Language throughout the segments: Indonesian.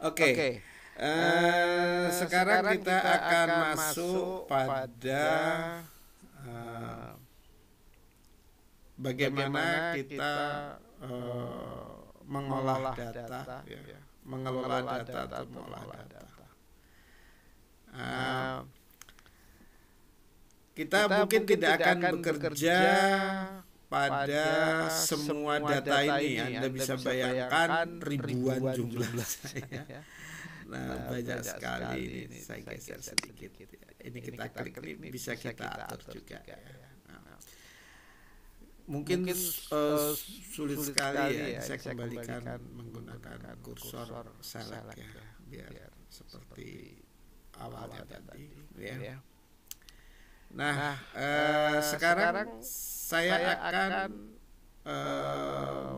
Oke. Sekarang kita akan masuk pada bagaimana kita mengolah data, ya. Mengelola data atau mengolah data. Kita mungkin tidak akan bekerja pada semua data ini. Anda bisa bayangkan ribuan jumlah saya. Nah, banyak sekali. Ini saya geser sedikit. Ini kita klik, ini bisa kita atur juga. Mungkin sulit sekali ya. Saya kembalikan menggunakan kursor select ya, biar seperti awalnya tadi. Ya. Nah, sekarang saya akan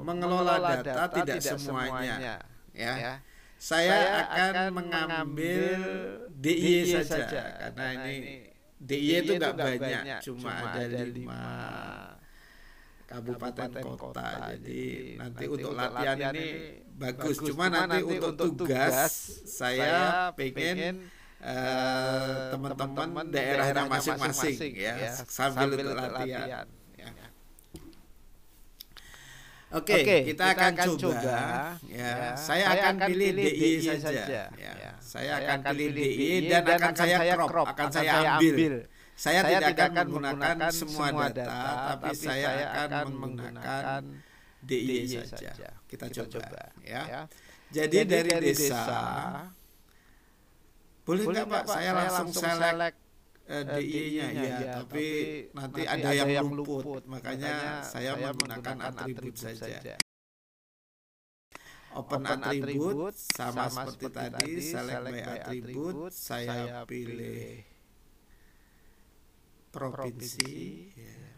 mengelola data, tidak semuanya, ya. Saya akan mengambil DIY saja, karena ini DIY itu nggak banyak, cuma ada 5 kabupaten kota. Jadi nanti untuk latihan ini bagus, cuma nanti untuk tugas saya pengen teman-teman daerahnya masing-masing ya, sambil untuk latihan. Oke, kita akan coba ya. Saya akan pilih DIY saja ya. Saya akan pilih DIY dan akan saya crop, akan saya ambil. Saya tidak akan menggunakan semua data, tapi saya akan menggunakan DIY saja. Kita coba ya. Jadi dari desa, boleh nggak Pak? Saya langsung select DIY-nya ya, tapi nanti ada yang luput, makanya saya menggunakan atribut saja. Open atribut sama seperti tadi, select by atribut, saya pilih provinsi, ya.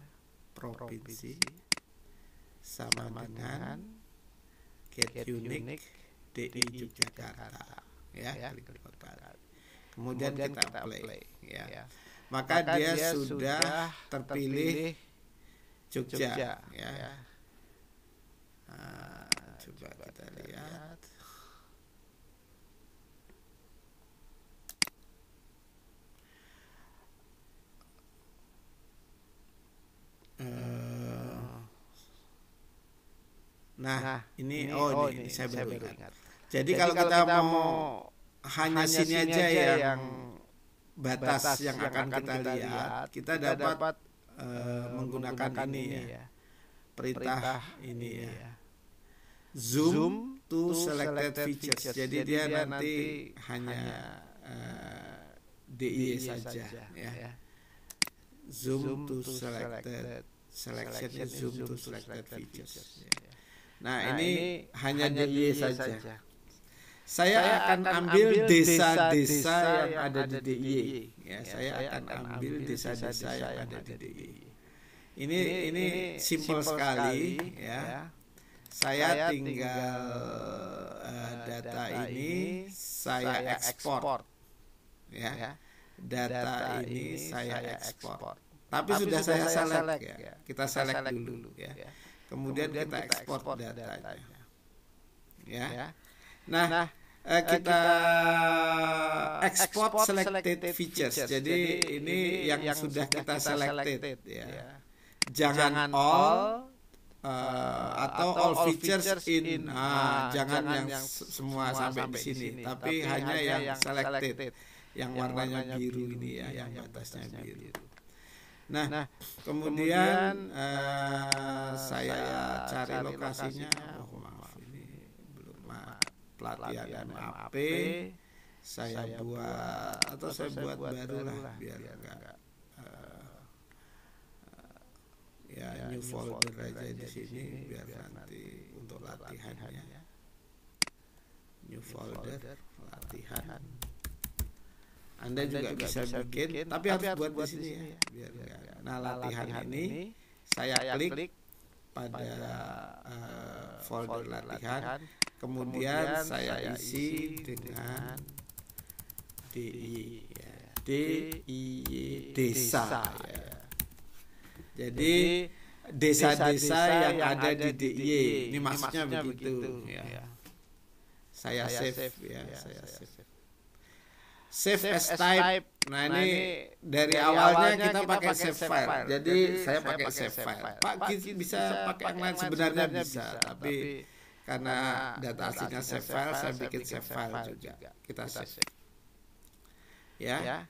Provinsi sama dengan get unique DI Yogyakarta, ya. Klik Yogyakarta. Kemudian kita play, ya. Maka dia sudah terpilih Jogja, ya. Nah, coba kita lihat. Nah, ini saya baru ingat. Jadi kalau kita mau hanya sini aja yang batas yang akan kita lihat, kita dapat menggunakan ini ya, perintah ini ya, zoom to selected features. Jadi dia nanti hanya DIY saja ya. Zoom to selected, selectionnya zoom to selected features. Nah, ini hanya DIY saja. Saya akan ambil desa-desa yang ada di DIY. Ya, saya akan ambil desa-desa yang ada di DIY. Ini simpel sekali ya. Saya tinggal data ini saya ekspor ya. Data ini saya ekspor. Tapi sudah saya select ya. Kita select dulu ya. Kemudian kita ekspor datanya. Ya. Nah, kita ekspor selected features. Jadi ini yang sudah kita selected ya. Jangan all atau all features in. Jangan yang semua sampai di sini, tapi hanya yang selected, yang warnanya biru ini ya, yang batasnya biru. Nah, kemudian saya cari lokasinya. Maaf, ini belum pelatihan MAP. Saya buat atau saya buat baru lah biar enggak ya, new folder aja di sini biar nanti untuk latihannya. New folder latihan. Anda juga bisa bikin, tapi harus buat di sini ya, biar enggak. Nah, latihan ini saya klik pada folder latihan, kemudian saya isi dengan DIY ya. DIY desa ya. Jadi desa-desa yang ada di DIY, ini maksudnya begitu ya. saya save ya, saya save as type. Nah, ini dari awalnya kita pakai save file. Jadi saya pakai save file. Pak, bisa pakai yang lain, sebenarnya bisa, tapi karena data aslinya save file, saya bikin save file juga. Kita save. Ya.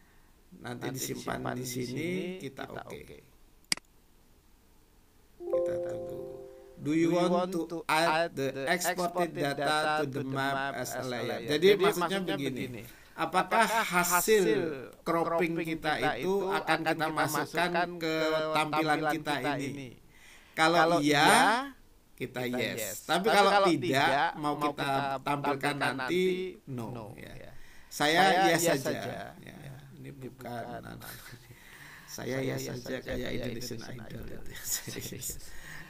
Nanti disimpan di sini, kita oke. Kita tunggu. Do you want to add the exported data to the map as a layer? Jadi maksudnya begini. Apakah hasil cropping kita itu akan kita masukkan ke tampilan kita ini? Kalau iya, kita yes. Tapi kalau tidak, mau kita tampilkan nanti, no. Ya. Saya yes saja. Ya. Ini bukan. Saya yes saja kayak Indonesian Idol.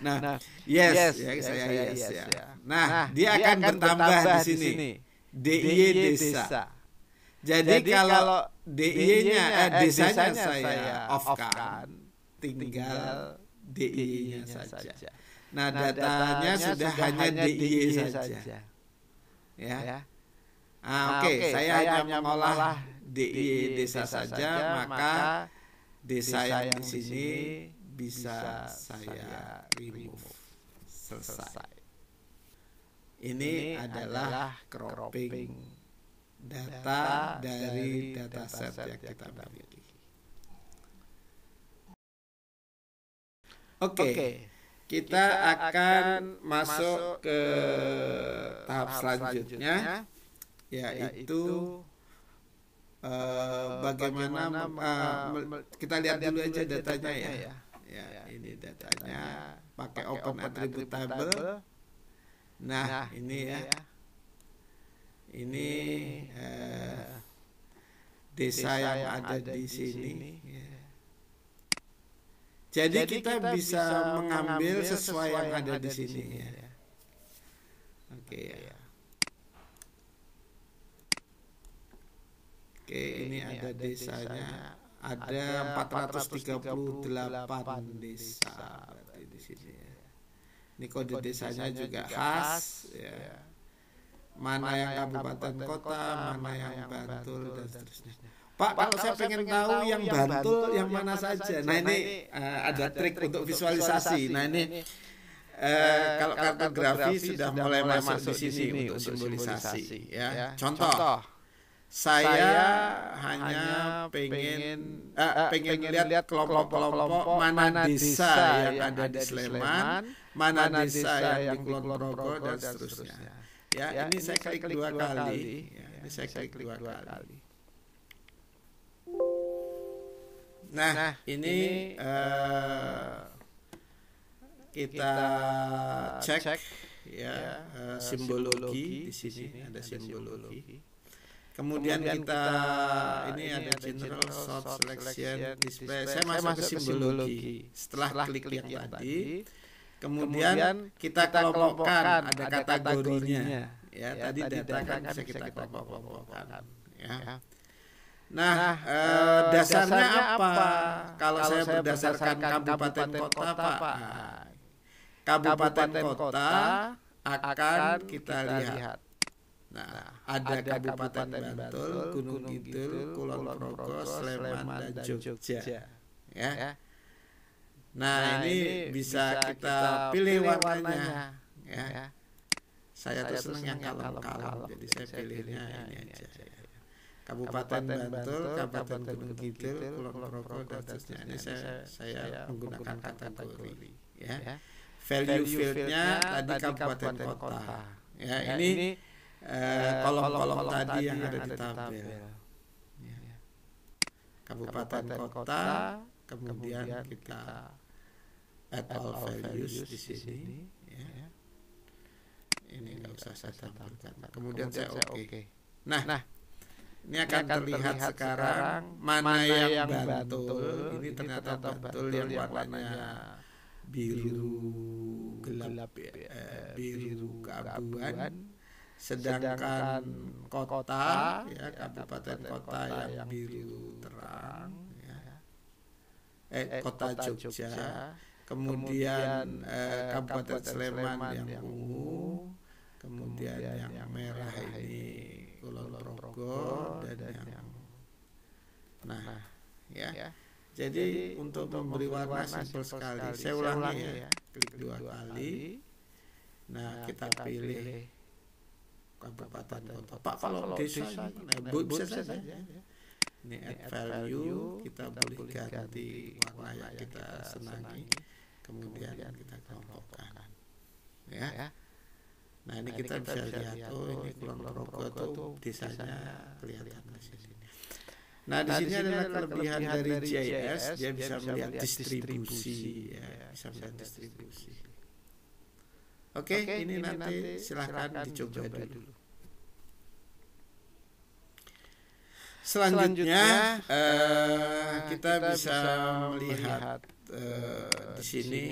Nah, yes, saya yes ya. Nah, dia akan bertambah di sini. DIY desa. Jadi kalau DIY-nya desanya saya off-kan, tinggal DIY-nya saja. Nah, datanya sudah hanya DIY saja. Ya. Oke, saya hanya mengolah DIY desa saja, maka desa yang di sini bisa saya remove. Selesai. Ini adalah cropping data dari dataset yang kita miliki. Oke, kita akan masuk ke tahap selanjutnya, yaitu bagaimana kita lihat dulu aja datanya ya. Ya, ini datanya pakai open attribute table. Nah, ini ya. Ini desa yang ada di sini. Jadi kita bisa mengambil sesuai yang ada di sini ya. Oke ya. Oke, ini ada desanya. Ada 438 desa berarti di sini ya. Ini kode desanya juga khas ya. Mana yang kabupaten kota, mana yang Bantul dan seterusnya. Pak, kalau saya pengen tahu yang Bantul yang mana saja. Nah, ini ada trik untuk visualisasi. Nah, ini kalau kartografi sudah mulai masuk di sini untuk simbolisasi ya. Contoh, saya hanya pengen lihat kelompok-kelompok mana desa yang ada di Sleman, mana desa yang di Kulon Progo dan seterusnya. Ya, ini saya klik dua kali. Nah, ini kita cek ya simbologi di sini ada simbologi. Kemudian kita ini ada general sort selection display. Saya masuk ke simbologi. Setelah klik yang tadi, kemudian kita kelompokkan, ada kategorinya. Ya, tadi data kan bisa kita kelompokkan. Ya. Nah, dasarnya apa? Kalau saya berdasarkan kabupaten kota, Pak. Kabupaten kota akan kita lihat. Nah, ada Kabupaten Bantul, Gunung Kidul, Kulon Progo, Sleman, dan Jogja. Ya. Nah, ini bisa kita pilih warnanya. Ya. Saya tuh senang yang kalem-kalem, jadi saya pilihnya ini aja. Kabupaten Bantul, Kabupaten Gunung Kidul, Kulon Progo, dan seterusnya. Ini saya menggunakan kategori. Ya. Value fieldnya tadi Kabupaten Kota. Ya, ini kolom-kolom tadi yang ada di tabel. Ya. Kabupaten Kota, kemudian kita add all values di sini. Ya. Ini nggak usah saya tampilkan. Kemudian saya oke. Nah, ini akan terlihat sekarang mana yang Bantul. Ini ternyata Bantul yang warnanya biru gelap, biru keabuan. Sedangkan kota, ya kabupaten kota yang biru terang, ya. Kota Jogja. Kemudian Kabupaten Sleman yang ungu. Kemudian yang merah logo dan yang ya. Jadi untuk memberi warna simpel sekali. Saya ulangi ya. Klik 2 kali. Nah, kita pilih kabupaten kota. Pak, kalau desa bisa saja. Ini add value, kita boleh ganti warna yang kita senangi. Kemudian kita kelompokkan. Ya. Nah, ini kita bisa lihat ini Kulon Progo tuh desanya kelihatan di sini. Nah, di sini adalah kelebihan dari GIS, dia bisa melihat distribusi ya, bisa melihat distribusi. Oke, ini nanti silahkan dicoba dulu. Selanjutnya kita bisa melihat di sini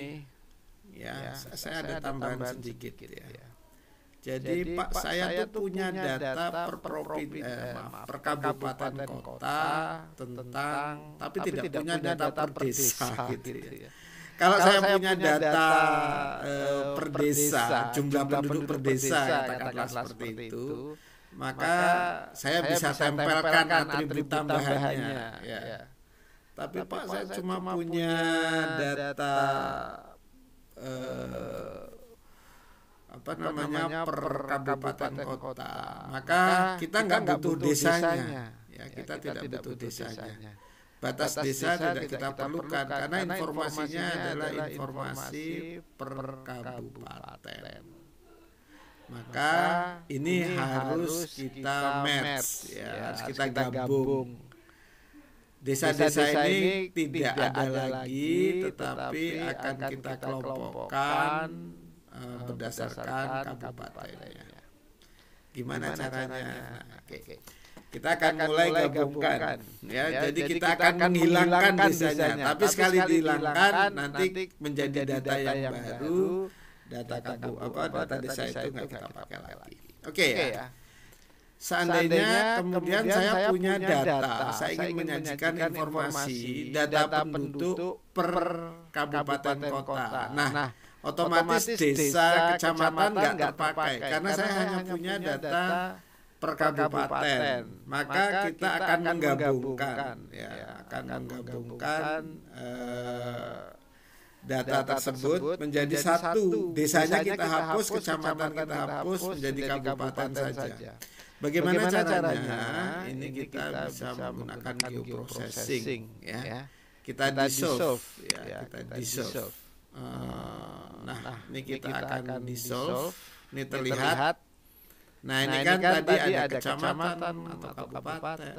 ya, saya ada tambahan sedikit ya. Jadi Pak, saya tuh punya data per kabupaten kota tentang, tapi tidak punya data per desa gitu ya. Kalau saya punya data per desa, jumlah penduduk per desa, katakanlah seperti itu, maka saya bisa tempelkan atribut tambahannya ya. Tapi Pak, saya cuma punya data per kabupaten kota, maka kita nggak butuh desanya ya, kita tidak butuh desanya. Batas desa tidak kita perlukan karena informasinya adalah informasi per kabupaten. Maka ini harus kita match ya, harus kita gabung. Desa-desa ini tidak ada lagi, tetapi akan kita kelompokkan berdasarkan kabupatennya. Gimana caranya? Oke. Kita akan mulai gabungkan ya. Jadi kita akan menghilangkan desanya, tapi sekali dihilangkan nanti menjadi data yang baru. Data desa itu nggak kita pakai lagi. Oke ya. Seandainya kemudian saya punya data, saya ingin menyajikan informasi data penduduk per kabupaten kota. Nah, otomatis desa kecamatan nggak terpakai karena saya hanya punya data per kabupaten. Maka kita akan menggabungkan data tersebut menjadi satu. Desanya kita hapus, kecamatan kita hapus, menjadi kabupaten saja. Bagaimana caranya? Ini kita bisa menggunakan geoprocessing ya. Kita dissolve ya, kita dissolve. Nah, ini kita akan dissolve. Ini terlihat. Nah, ini kan tadi ada kecamatan atau kabupaten,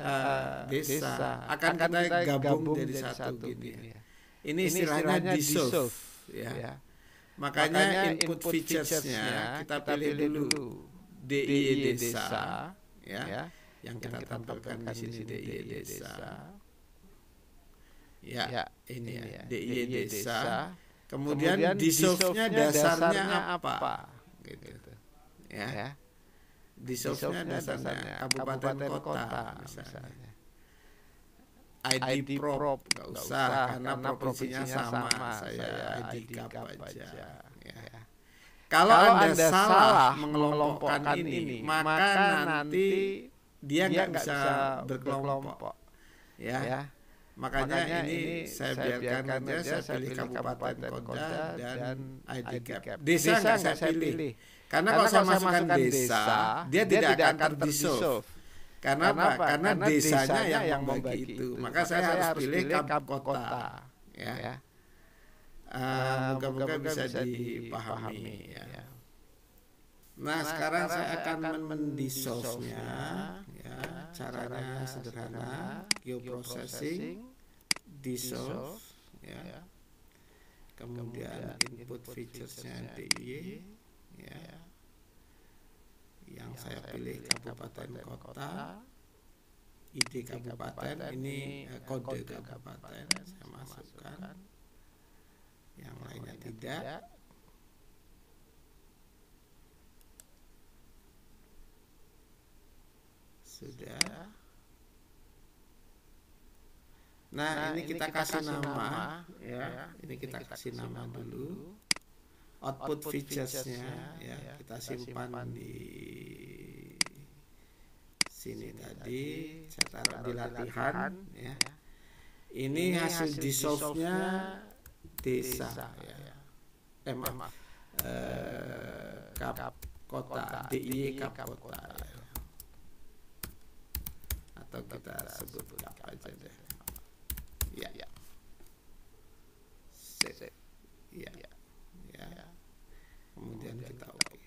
desa. Akan kita gabung jadi satu gini. Ini istilahnya dissolve ya. Makanya input features-nya kita pilih dulu DIY desa ya. Yang kita tampilkan di sini DIY desa. Ya, ini ya DIY desa. Kemudian dissolve-nya dasarnya apa? Gitu. Ya. Dissolve-nya dasarnya kabupaten kota misalnya. ID prop nggak usah karena provinsinya sama, saya ID Gap aja ya. Kalau Anda salah mengelompokkan ini, maka nanti dia nggak bisa berkelompok ya. Makanya ini saya biarkan aja, saya pilih kabupaten kota dan ID Gap. Desa nggak saya pilih karena kalau saya masukkan desa, dia tidak akan terdissolve. Karena apa? Karena desanya yang membagi itu. Maka saya harus pilih kap kota ya. Moga-moga bisa dipahami ya. Nah, sekarang saya akan mendissolve-nya ya. Caranya sederhana, geoprocessing, dissolve ya. Kemudian input features-nya DIY ya. Yang saya pilih kabupaten kota, ID kabupaten, ini kode kabupaten saya masukkan, yang lainnya tidak. Sudah. Nah, ini kita kasih nama ya. Ini kita kasih nama dulu. Output features-nya ya, kita simpan di Sini tadi saya taruh di latihan ya. Ini hasil dissolve-nya desa ya. Kap kota, DIY kap kota ya. Atau kita sebut apa aja deh. Ya. Set. Ya. Kemudian kita oke.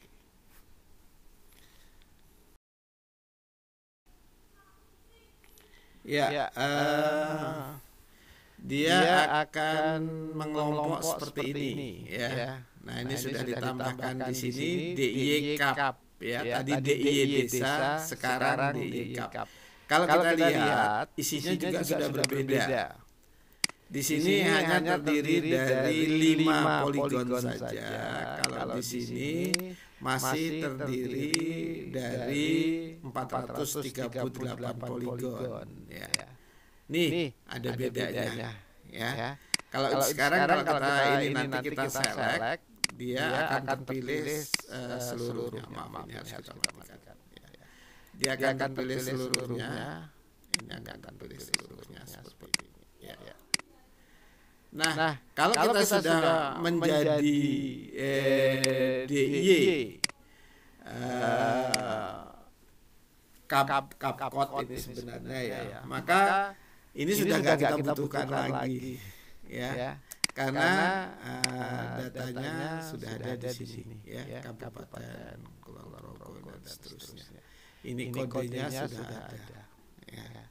Dia akan mengelompok seperti ini ya. Nah, ini sudah ditambahkan di sini DIY Cup ya. Tadi DIY desa, sekarang DIY Cup. Kalau kita lihat isinya juga sudah berbeda. Di sini hanya terdiri dari 5 poligon saja. Kalau di sini masih terdiri dari 438 poligon ya. Nih ada bedanya ya. Kalau sekarang kalau kita ini nanti kita select, dia akan terpilih seluruhnya. Maaf, ini harus kita matikan. Dia akan terpilih seluruhnya. Ini akan terpilih seluruhnya seperti ini. Ya. Nah, kalau kita sudah menjadi DIY Kapkot ini sebenarnya ya, maka ini sudah nggak kita butuhkan lagi ya, karena datanya sudah ada di sini ya, kabupaten, Kulonprogo dan seterusnya. Ini kodenya sudah ada ya.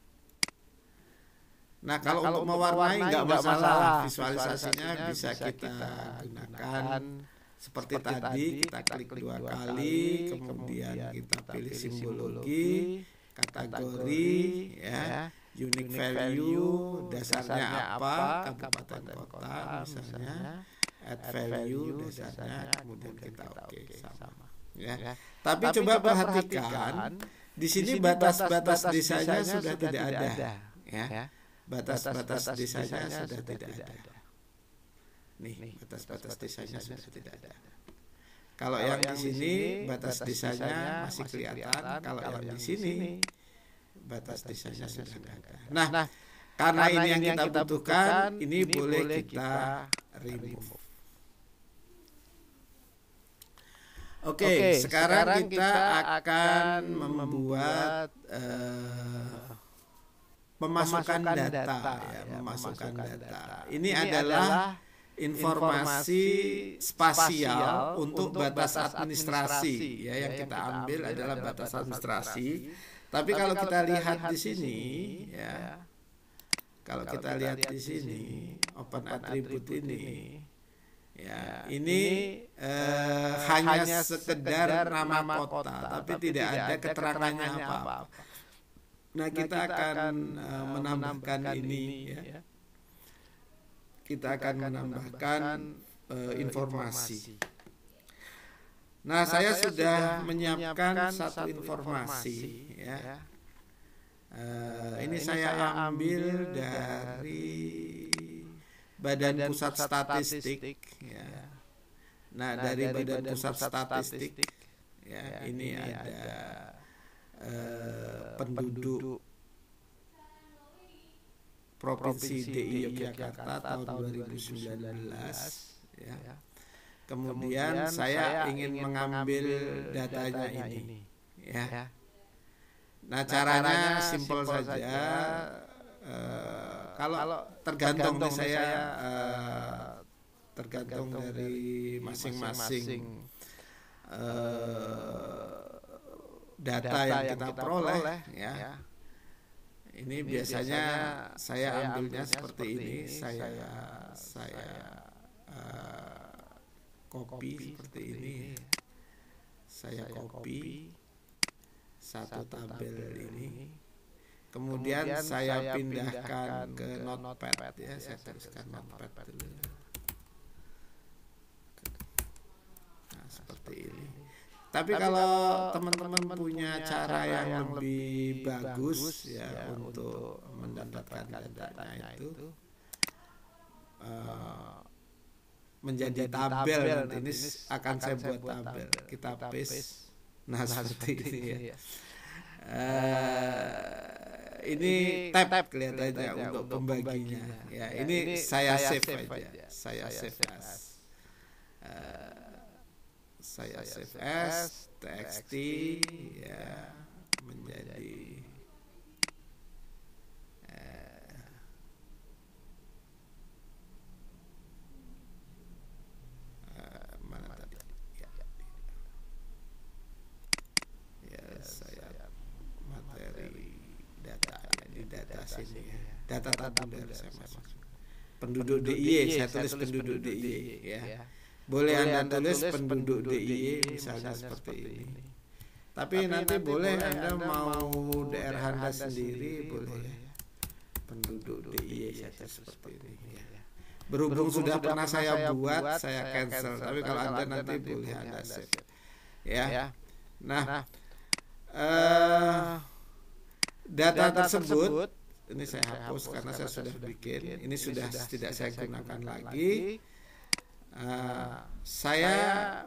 Nah, kalau untuk mewarnai nggak masalah, visualisasinya bisa kita gunakan seperti tadi, kita klik 2 kali, kemudian kita pilih simbologi, kategori ya, unique value, dasarnya apa, kabupaten kota misalnya, add value dasarnya, kemudian kita oke sama ya. Tapi coba perhatikan di sini batas-batas desanya sudah tidak ada ya. Batas-batas desanya sudah tidak ada. Nih, batas-batas desanya sudah tidak ada. Kalau yang di sini batas desanya masih kelihatan, kalau yang di sini batas desanya sudah tidak ada. Nah, karena ini yang kita butuhkan, ini boleh kita remove. Oke, sekarang kita akan membuat memasukkan data ya, memasukkan data. Ini adalah informasi spasial untuk batas administrasi ya, yang kita ambil adalah batas administrasi. Tapi kalau kita lihat di sini ya, kalau kita lihat di sini open attribute ini ya, ini hanya sekedar nama kota, tapi tidak ada keterangannya apa-apa. Nah, kita akan menambahkan ini ya. Kita akan menambahkan informasi. Nah, saya sudah menyiapkan satu informasi ya. Ini saya ambil dari Badan Pusat Statistik ya. Nah, dari Badan Pusat Statistik ya, ini ada penduduk Provinsi DI Yogyakarta tahun 2019 ya. Kemudian saya ingin mengambil datanya ini ya. Nah, caranya simpel saja. Kalau tergantung nih saya tergantung dari masing-masing data yang kita peroleh ya. Ini biasanya saya ambilnya seperti ini, saya copy seperti ini, saya copy satu tabel ini, kemudian saya pindahkan ke Notepad ya, saya tuliskan Notepad dulu. Nah, seperti ini. Tapi kalau teman-teman punya cara yang lebih bagus ya untuk mendapatkan datanya itu menjadi tabel, nanti ini akan saya buat tabel, kita paste. Nah, seperti ini ya. Ini tab kelihatannya untuk pembaginya. Ya, ini saya save aja. Saya save as. Saya save as txt ya menjadi mana tadi ya saya materi data di data sini ya, data tabular saya masuk penduduk DIY, saya tulis penduduk DIY ya. Boleh Anda tulis penduduk DIY misalnya seperti ini. Tapi nanti boleh Anda mau daerah Anda sendiri boleh ya. Penduduk DIY saja seperti ini ya. Berhubung sudah pernah saya buat, saya cancel. Tapi kalau Anda nanti boleh Anda save ya. Nah, data tersebut ini saya hapus karena saya sudah bikin. Ini sudah tidak saya gunakan lagi. Saya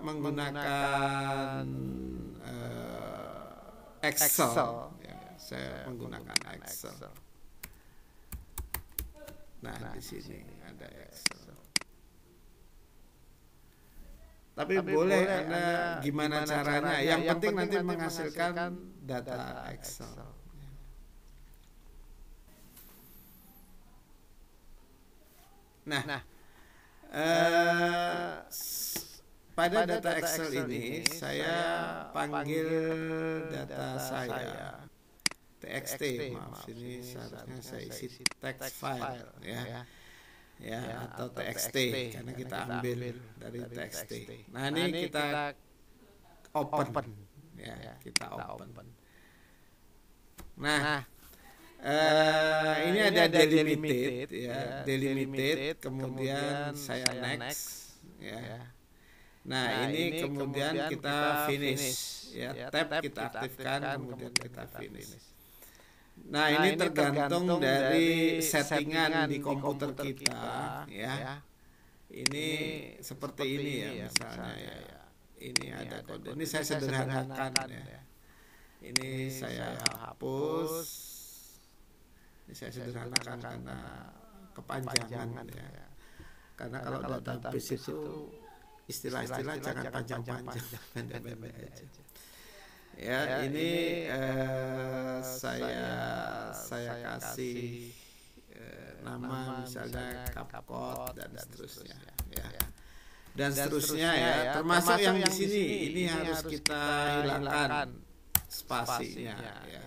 menggunakan Excel ya, saya menggunakan Excel. Nah, di sini ada Excel. Tapi boleh Anda gimana caranya, yang penting nanti menghasilkan data Excel. Nah, pada data Excel ini saya panggil data saya txt, maaf ini seharusnya saya isi text file ya atau txt karena kita ambil dari txt. Nah, ini kita open ya, kita open. Nah, ini ada delimited ya, delimited, kemudian saya next ya. Nah, ini kemudian kita finish ya, tab kita aktifkan, kemudian kita finish. Nah, ini tergantung dari settingan di komputer kita ya. Ini seperti ini ya misalnya ya. Ini ada kode. Ini saya sederhanakan ya. Ini saya hapus. Ini saya sederhanakan karena kepanjangan ya. Karena kalau database itu istilah-istilah jangan panjang-panjang, pendek-pendek aja. Ya, ini saya kasih nama misalnya CapCut dan seterusnya ya. Dan seterusnya ya, termasuk yang di sini ini harus kita hilangkan spasinya ya.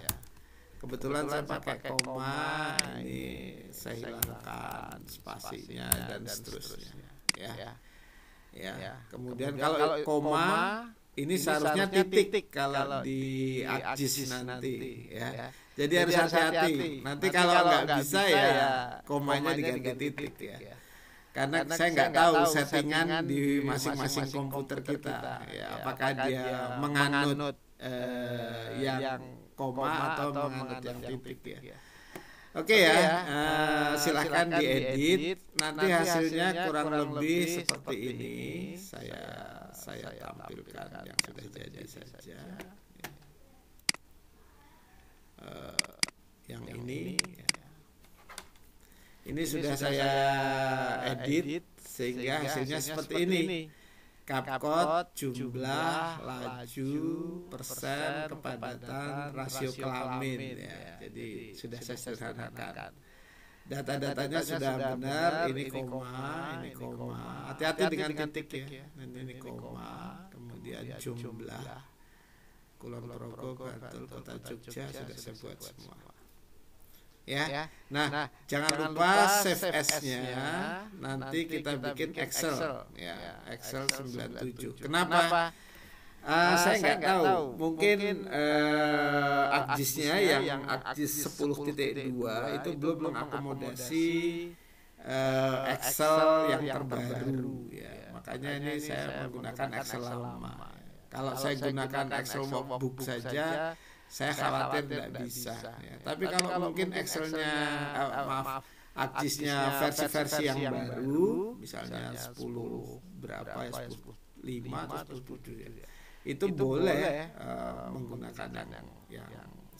Kebetulan saya pakai koma, ini saya hilangkan spasinya dan seterusnya ya. Kemudian kalau koma ini seharusnya titik kalau di ArcGIS nanti ya. Jadi harus hati-hati. Nanti kalau nggak bisa ya komanya diganti titik ya. Karena saya nggak tahu settingan di masing-masing komputer kita ya. Apakah dia menganut yang koma atau menganut yang titik ya. Oke ya, silahkan diedit. Nanti hasilnya kurang lebih seperti ini. Saya tampilkan yang sudah jadi saja. Yang ini, ini sudah saya edit sehingga hasilnya seperti ini. CapCut, jumlah, laju, persen, kepadatan, rasio kelamin ya. Jadi sudah saya sederhanakan. Data-datanya sudah benar, ini koma, ini koma. Hati-hati dengan titik ya. Nanti ini koma, kemudian jumlah. Kulon Progo, Bantul, Kota Jogja sudah saya buat semua. Ya. Nah, jangan lupa save as-nya. Nanti kita bikin Excel ya, Excel 97. Kenapa? Saya nggak tahu. Mungkin ArcGIS-nya yang ArcGIS 10.2 itu belum mengakomodasi Excel yang terbaru ya. Makanya ini saya menggunakan Excel lama. Kalau saya gunakan Excel workbook saja, saya khawatir tidak bisa ya. Tapi kalau mungkin Excelnya ArcGIS-nya versi-versi yang baru, misalnya 10 berapa ya, 10.5 atau 10.7 ya, itu boleh menggunakan yang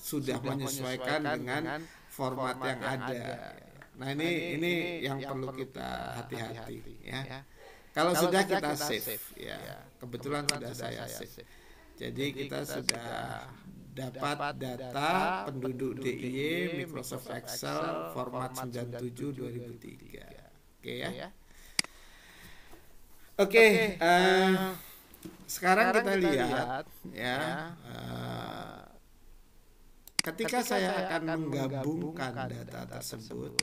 sudah menyesuaikan dengan format yang ada. Nah, ini yang perlu kita hati-hati ya. Kalau sudah kita save ya. Kebetulan sudah saya save. Jadi kita sudah dapat data penduduk DIY Microsoft Excel format 97 2003. Oke ya. Oke, sekarang kita lihat ya. Ketika saya akan menggabungkan data tersebut,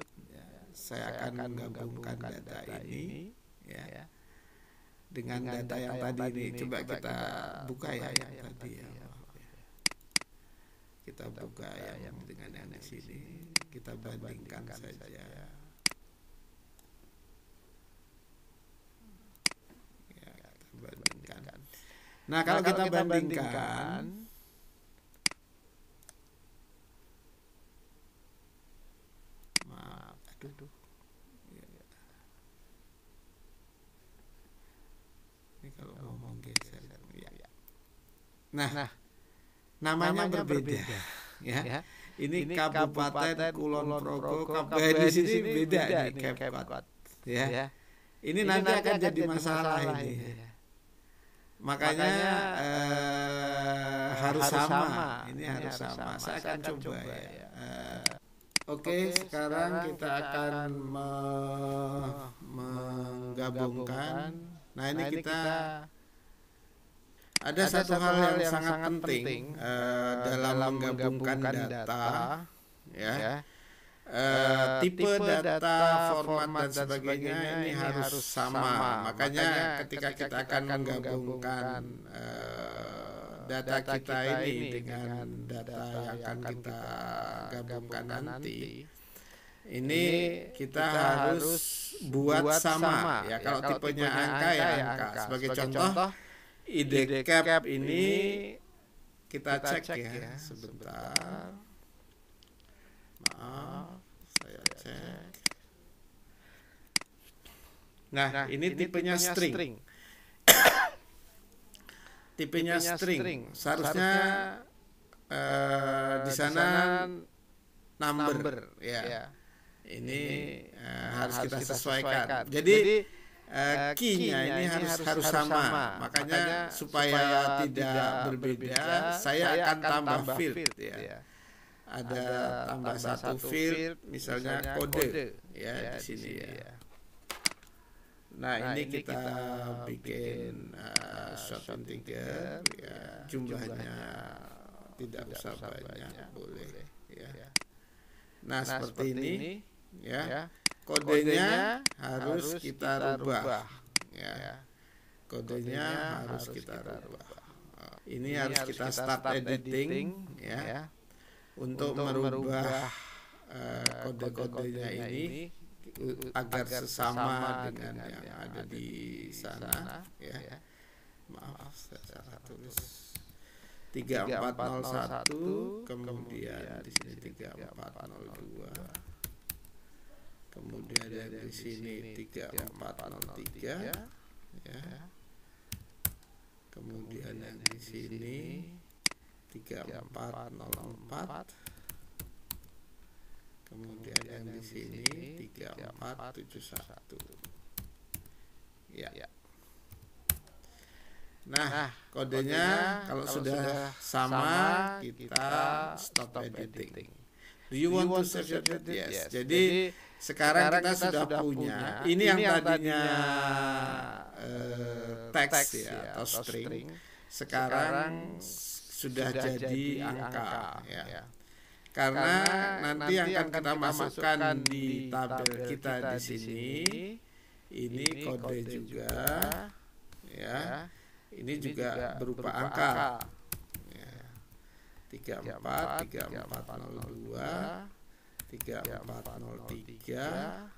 saya akan menggabungkan data ini ya dengan data yang tadi ini. Coba kita buka ya yang tadi ya. Kita buka yang dengan yang di sini. Kita bandingkan saja. Ya, kita bandingkan. Nah, kalau kita bandingkan, maaf, aduh. Ini kalau ngomong geser ya. Nah, namanya berbeda ya. Ini Kabupaten Kulon Progo, di sini beda nih CapCut ya. Ini nanti akan jadi masalah ini. Makanya harus sama. Ini harus sama. Saya akan coba ya. Oke, sekarang kita akan menggabungkan. Nah, ini kita ada satu hal yang sangat penting dalam menggabungkan data ya. Tipe data, format dan sebagainya ini harus sama. Makanya ketika kita akan menggabungkan data kita ini dengan data yang akan kita gabungkan nanti, ini kita harus buat sama ya. Kalau tipenya angka ya angka. Sebagai contoh, IDCAP ini kita cek ya sebentar. Maaf, saya cek. Nah, ini tipenya string. Tipenya string. Seharusnya di sana number ya. Ini harus kita sesuaikan. Jadi key-nya ini harus sama. Makanya supaya tidak berbeda, saya akan tambah field ya. Ada tambah satu field, misalnya kode ya di sini ya. Nah, ini kita bikin short integer ya, jumlahnya tidak usah banyak, boleh ya. Nah, seperti ini ya. Kodenya harus kita rubah ya. Kodenya harus kita rubah. Ini harus kita start editing ya. Untuk merubah kode-kodenya ini agar sesama dengan yang ada di sana ya. Maaf, saya salah tulis 3401, kemudian di sini 3402, kemudian di sini 3403 ya. Kemudian yang di sini 3404, kemudian yang di sini 3471 ya. Nah, kodenya kalau sudah sama kita stop editing. Do you want to save your data? Yes. Jadi sekarang kita sudah punya. Ini yang tadinya teks ya atau string, sekarang sudah jadi angka ya. Karena nanti yang akan kita masukkan di tabel kita di sini, ini kode juga ya. Ini juga berupa angka ya. 34, 3402, 3403,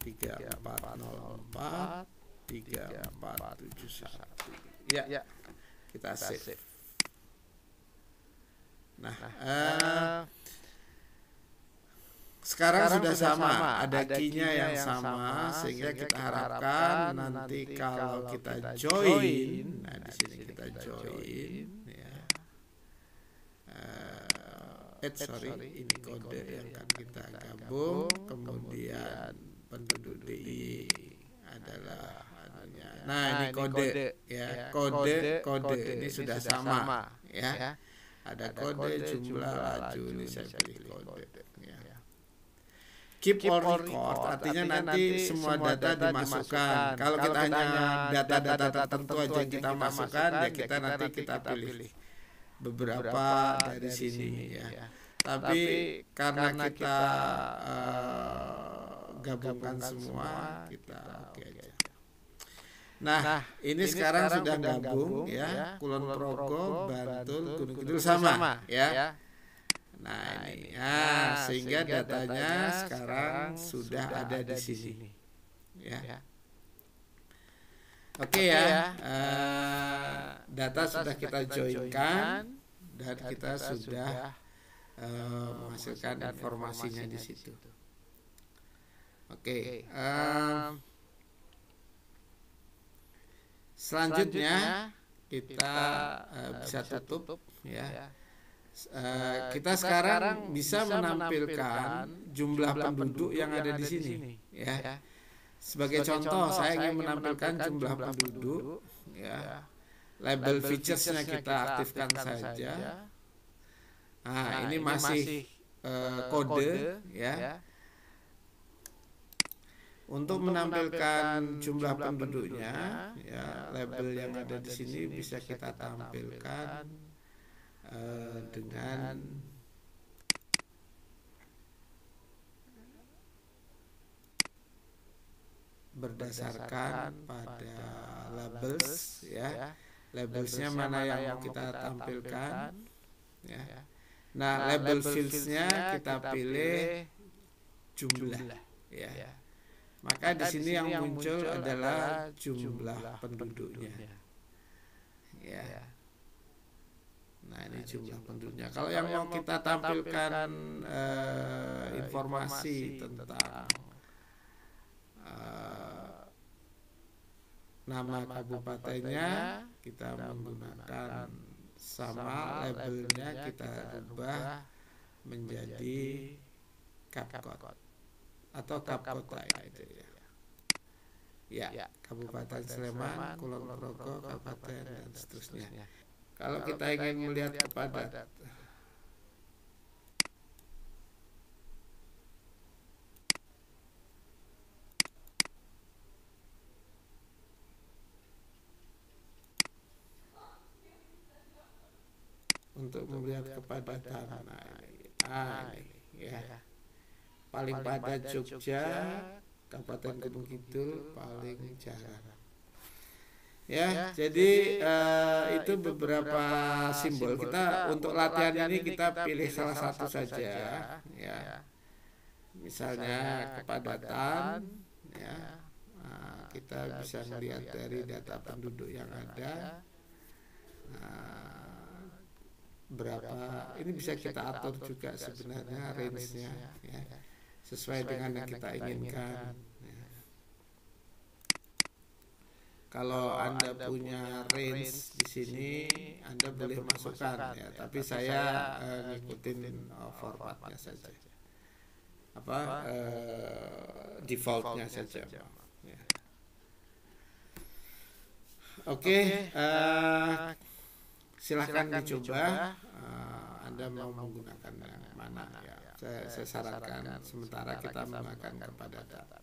3404, 3471 ya. Kita save. Nah, sekarang sudah sama, ada key-nya yang sama, sehingga kita harapkan nanti kalau kita join, nah di sini kita join ya. ini kode yang akan kita gabung, kemudian penduduk DIY adalah anunya. Nah, ini kode ya, kode ini sudah sama ya. Ada kode, jumlah, laju, ini saya pilih kode ya. Keep all record artinya nanti semua data dimasukkan. Kalau kita hanya data-data tertentu aja yang kita masukkan, ya kita nanti kita pilih beberapa dari sini ya. Tapi karena kita gabungkan semua, kita oke aja. Nah, ini sekarang sudah gabung ya, Kulon Progo, Bantul, Gunung Kidul sama ya. Nah, ini sehingga datanya sekarang sudah ada di sini ya. Oke ya, data sudah kita joinkan dan kita sudah menghasilkan informasinya di situ. Oke, selanjutnya kita bisa tutup ya. Kita sekarang bisa menampilkan jumlah penduduk yang ada di sini ya. Sebagai contoh, saya ingin menampilkan jumlah penduduk ya. Label featuresnya kita aktifkan saja. Nah, ini masih kode ya. Untuk menampilkan jumlah penduduknya ya, label yang ada di sini bisa kita tampilkan dengan berdasarkan pada labels ya. Labelsnya mana yang mau kita tampilkan ya. Nah, label fieldsnya kita pilih jumlah ya. Maka di sini yang muncul adalah jumlah penduduknya ya. Nah, ini jumlah penduduknya. Kalau yang mau kita tampilkan informasi tentang nama kabupatennya, kita menggunakan sama labelnya kita ubah menjadi Kapkot atau Kapkota itu ya. Ya, Kabupaten Sleman, Kulon Progo, Kabupaten dan seterusnya. Kalau kita ingin melihat kepada untuk melihat kepadatan, ini ya. Paling padat Jogja, Kabupaten Gunung Kidul paling jarang. Ya, jadi itu beberapa simbol. Kita untuk latihan ini kita pilih salah satu saja ya. Misalnya kepadatan ya. Nah, kita bisa melihat dari data penduduk yang ada. Berapa ini bisa kita atur juga sebenarnya range-nya ya. Sesuai dengan yang kita inginkan ya. Kalau Anda punya range di sini, Anda boleh masukkan ya, tapi saya ngikutin formatnya saja. Defaultnya saja. Ya. Oke, silahkan dicoba. Anda mau menggunakan yang mana ya. Saya sarankan sementara kita menggunakan kepadatan.